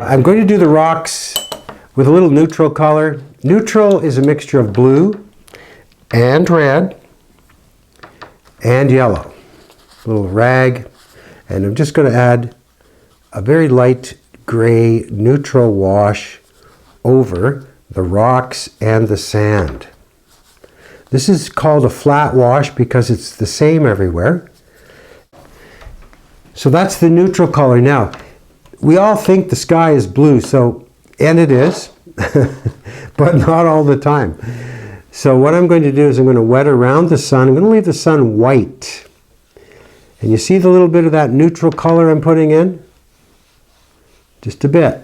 I'm going to do the rocks with a little neutral color. Neutral is a mixture of blue and red and yellow. A little rag, and I'm just going to add a very light gray neutral wash over the rocks and the sand. This is called a flat wash because it's the same everywhere. So that's the neutral color. Now, we all think the sky is blue, and it is, but not all the time. So what I'm going to do is I'm going to wet around the sun. I'm going to leave the sun white. And you see the little bit of that neutral color I'm putting in? Just a bit.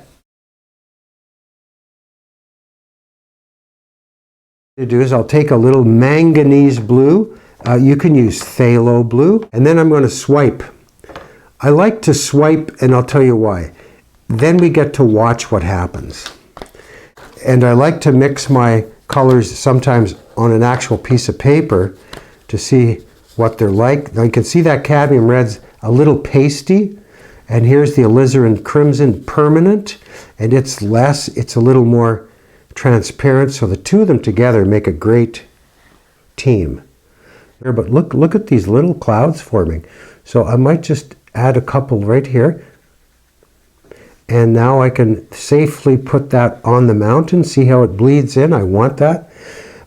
What I'll do is I'll take a little manganese blue. You can use phthalo blue. And then I'm going to swipe. I like to swipe, and I'll tell you why. Then we get to watch what happens. And I like to mix my colors sometimes on an actual piece of paper to see what they're like. Now you can see that cadmium red's a little pasty, and here's the alizarin crimson permanent, and it's a little more transparent, so the two of them together make a great team. But look at these little clouds forming. So I might just add a couple right here. And now I can safely put that on the mountain. See how it bleeds in? I want that.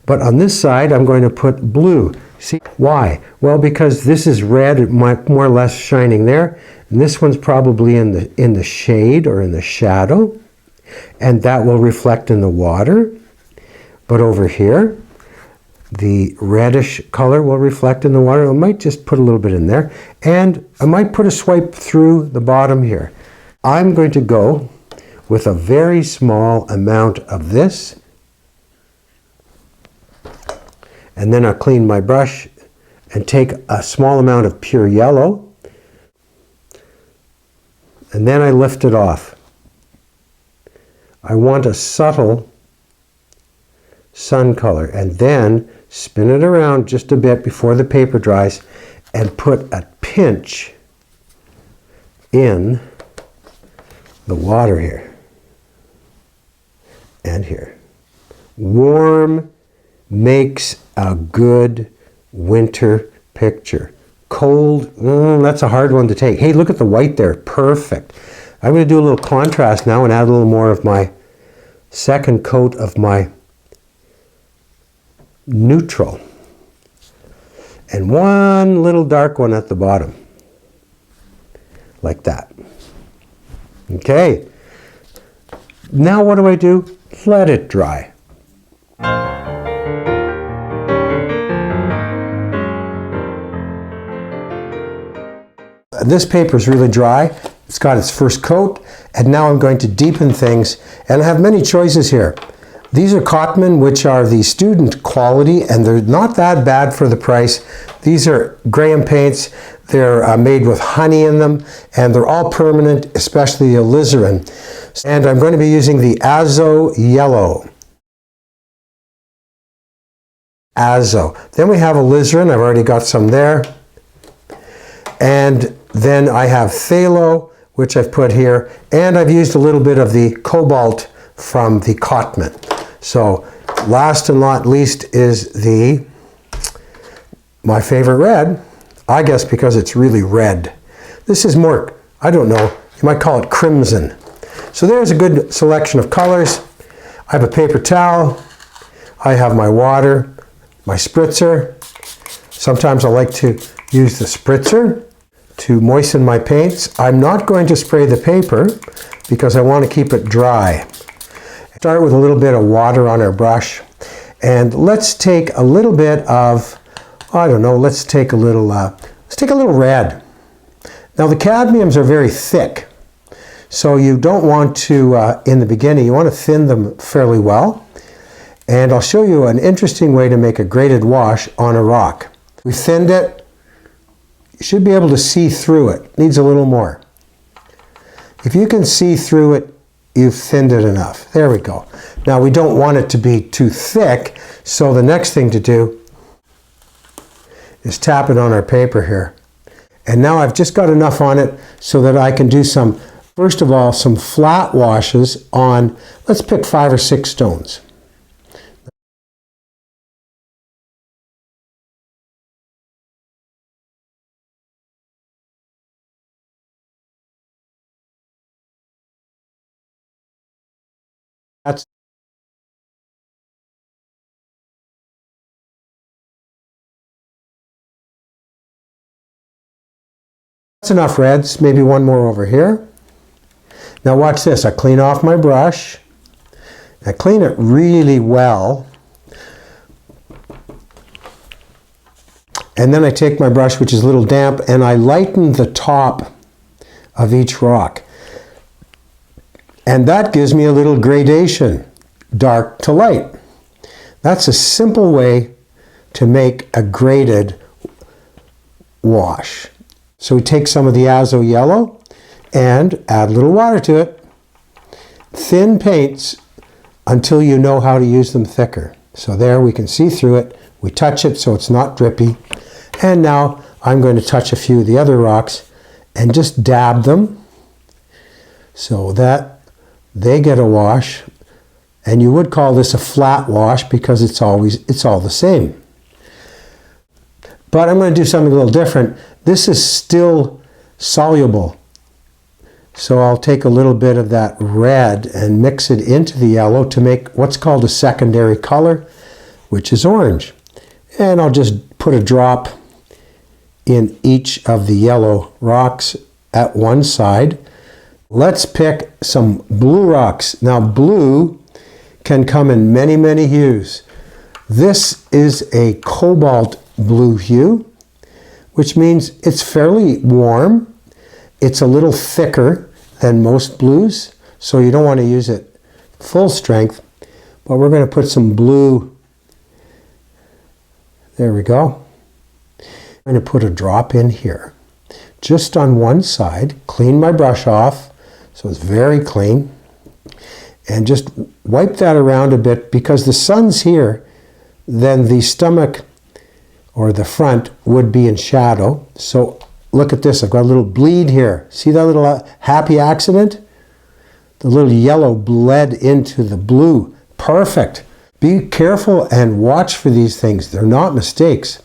But on this side, I'm going to put blue. See, why? Well, because this is red, it might more or less shining there. And this one's probably in the shade or in the shadow. And that will reflect in the water. But over here, the reddish color will reflect in the water. I might just put a little bit in there. And I might put a swipe through the bottom here. I'm going to go with a very small amount of this. And then I'll clean my brush and take a small amount of pure yellow. And then I lift it off. I want a subtle sun color. And then spin it around just a bit before the paper dries and put a pinch in the water here and here. Warm makes a good winter picture. Cold, that's a hard one to take. Hey, look at the white there, perfect. I'm going to do a little contrast now and add a little more of my second coat of my neutral. And one little dark one at the bottom. Like that. Okay. Now what do? Let it dry. This paper is really dry. It's got its first coat, and now I'm going to deepen things, and I have many choices here. These are Cadmium, which are the student quality, and they're not that bad for the price. These are Graham paints. They're made with honey in them, and they're all permanent, especially the alizarin. And I'm going to be using the Azo Yellow. Azo. Then we have alizarin. I've already got some there. And then I have phthalo, which I've put here, and I've used a little bit of the cobalt from the Cadmium. So last and not least is my favorite red, I guess because it's really red. This is more, I don't know, you might call it crimson. So there's a good selection of colors. I have a paper towel, I have my water, my spritzer. Sometimes I like to use the spritzer to moisten my paints. I'm not going to spray the paper because I want to keep it dry. Start with a little bit of water on our brush, and let's take a little bit of, I don't know, let's take a little red. Now the cadmiums are very thick, so you don't want to, in the beginning, you want to thin them fairly well. And I'll show you an interesting way to make a graded wash on a rock. We thinned it. You should be able to see through it. Needs a little more. If you can see through it, you've thinned it enough. There we go. Now we don't want it to be too thick, so the next thing to do is tap it on our paper here. And now I've just got enough on it so that I can do some, first of all, some flat washes on, let's pick 5 or 6 stones. That's enough reds, maybe one more over here. Now watch this, I clean off my brush. I clean it really well. And then I take my brush, which is a little damp, and I lighten the top of each rock. And that gives me a little gradation, dark to light. That's a simple way to make a graded wash. So we take some of the azo yellow and add a little water to it. Thin paints until you know how to use them thicker. So there we can see through it. We touch it so it's not drippy. And now I'm going to touch a few of the other rocks and just dab them so that they get a wash. And you would call this a flat wash because it's all the same. But I'm going to do something a little different. This is still soluble. So I'll take a little bit of that red and mix it into the yellow to make what's called a secondary color, which is orange. And I'll just put a drop in each of the yellow rocks at one side. Let's pick some blue rocks. Now blue can come in many, many hues. This is a cobalt blue hue, which means it's fairly warm. It's a little thicker than most blues, so you don't want to use it full strength, but we're going to put some blue. There we go. I'm going to put a drop in here, just on one side, clean my brush off, so it's very clean, and just wipe that around a bit because the sun's here, then the stomach or the front would be in shadow. So look at this, I've got a little bleed here. See that little happy accident? The little yellow bled into the blue. Perfect. Be careful and watch for these things. They're not mistakes.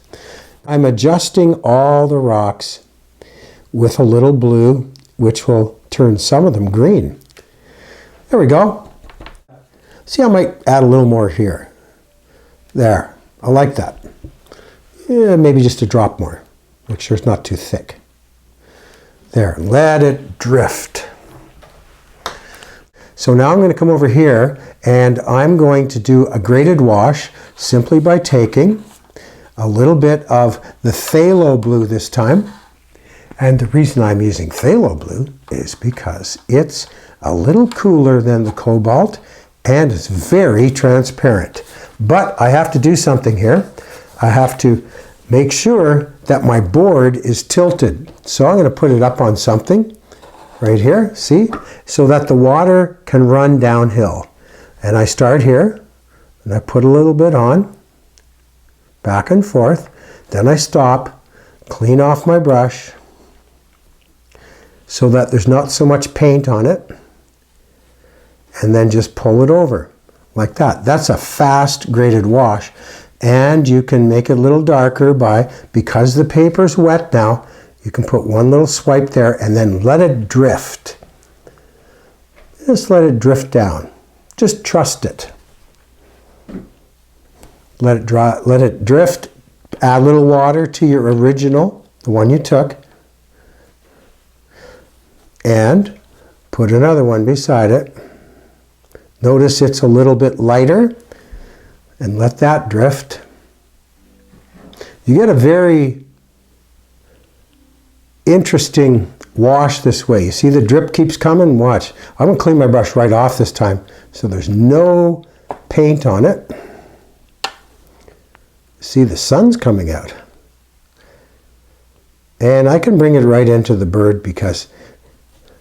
I'm adjusting all the rocks with a little blue, which will turn some of them green. There we go. See, I might add a little more here. There, I like that. Yeah, maybe just a drop more. Make sure it's not too thick. There, let it drift. So now I'm going to come over here and I'm going to do a graded wash simply by taking a little bit of the phthalo blue this time. And the reason I'm using phthalo blue is because it's a little cooler than the cobalt and it's very transparent. But I have to do something here. I have to make sure that my board is tilted. So I'm going to put it up on something right here, see? So that the water can run downhill. And I start here, and I put a little bit on, back and forth. Then I stop, clean off my brush, so that there's not so much paint on it. And then just pull it over, like that. That's a fast graded wash. And you can make it a little darker because the paper's wet now, you can put one little swipe there and then let it drift. Just let it drift down. Just trust it. Let it drift. Add a little water to your original, the one you took. And put another one beside it. Notice it's a little bit lighter. And let that drift. You get a very interesting wash this way. You see the drip keeps coming? Watch. I'm going to clean my brush right off this time so there's no paint on it. See, the sun's coming out. And I can bring it right into the bird because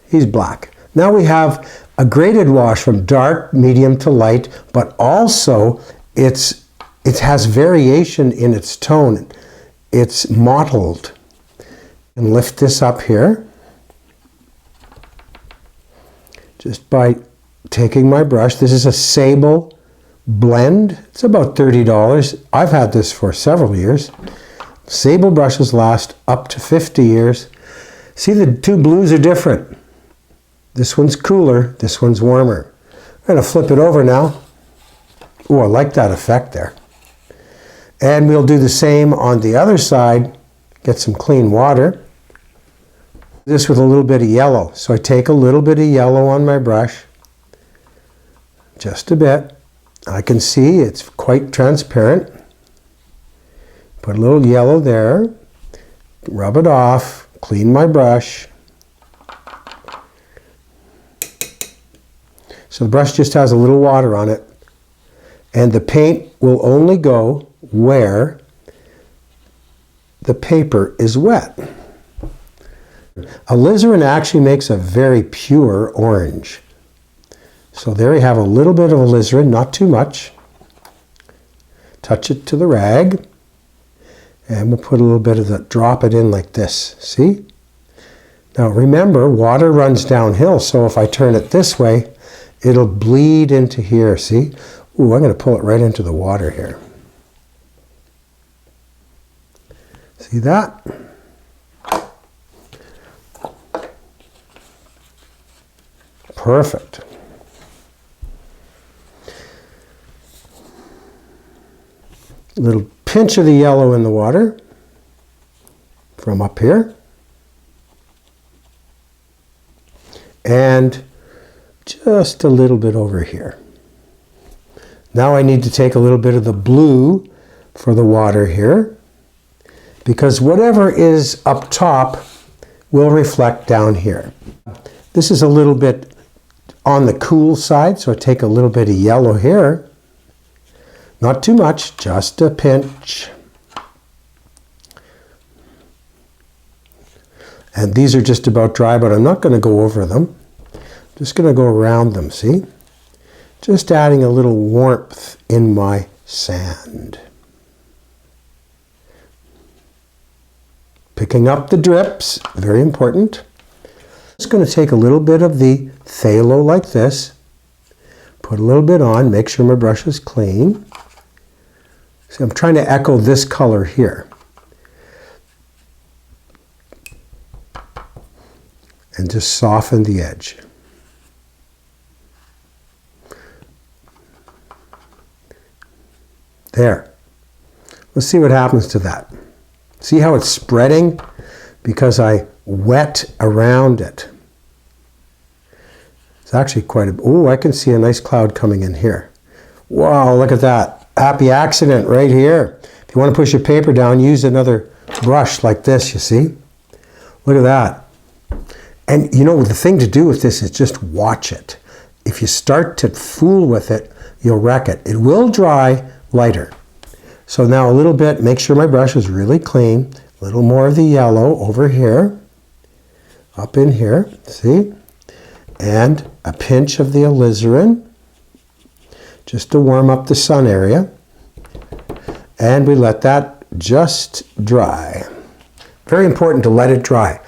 he's black. Now we have a graded wash from dark, medium to light, but also it has variation in its tone. It's mottled. And lift this up here just by taking my brush. This is a Sable blend. It's about $30. I've had this for several years. Sable brushes last up to 50 years. See, the two blues are different. This one's cooler, this one's warmer. I'm going to flip it over now. Oh, I like that effect there. And we'll do the same on the other side. Get some clean water. This with a little bit of yellow. So I take a little bit of yellow on my brush. Just a bit. I can see it's quite transparent. Put a little yellow there. Rub it off. Clean my brush. So the brush just has a little water on it. And the paint will only go where the paper is wet. Alizarin actually makes a very pure orange. So there you have a little bit of alizarin, not too much. Touch it to the rag. And we'll put a little bit of the, drop it in like this, see? Now remember, water runs downhill, so if I turn it this way, it'll bleed into here, see? Ooh, I'm going to pull it right into the water here. See that? Perfect. A little pinch of the yellow in the water from up here. And just a little bit over here. Now I need to take a little bit of the blue for the water here, because whatever is up top will reflect down here. This is a little bit on the cool side, so I take a little bit of yellow here. Not too much, just a pinch. And these are just about dry, but I'm not going to go over them. I'm just going to go around them, see? Just adding a little warmth in my sand. Picking up the drips, very important. Just going to take a little bit of the phthalo like this. Put a little bit on, make sure my brush is clean. See, I'm trying to echo this color here. And just soften the edge. There. Let's see what happens to that. See how it's spreading? Because I wet around it. It's actually quite a... Oh, I can see a nice cloud coming in here. Wow, look at that. Happy accident right here. If you want to push your paper down, use another brush like this, you see? Look at that. And you know, the thing to do with this is just watch it. If you start to fool with it, you'll wreck it. It will dry lighter. So now a little bit, make sure my brush is really clean. A little more of the yellow over here. Up in here, see? And a pinch of the alizarin, just to warm up the sun area. And we let that just dry. Very important to let it dry.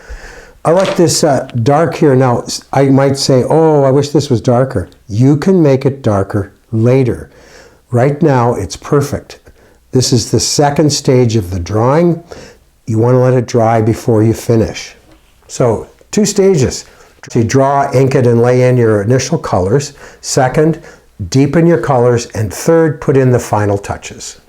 I like this dark here. Now, I might say, oh, I wish this was darker. You can make it darker later. Right now, it's perfect. This is the second stage of the drawing. You want to let it dry before you finish. So, 2 stages. So you draw, ink it, and lay in your initial colors. Second, deepen your colors. And third, put in the final touches.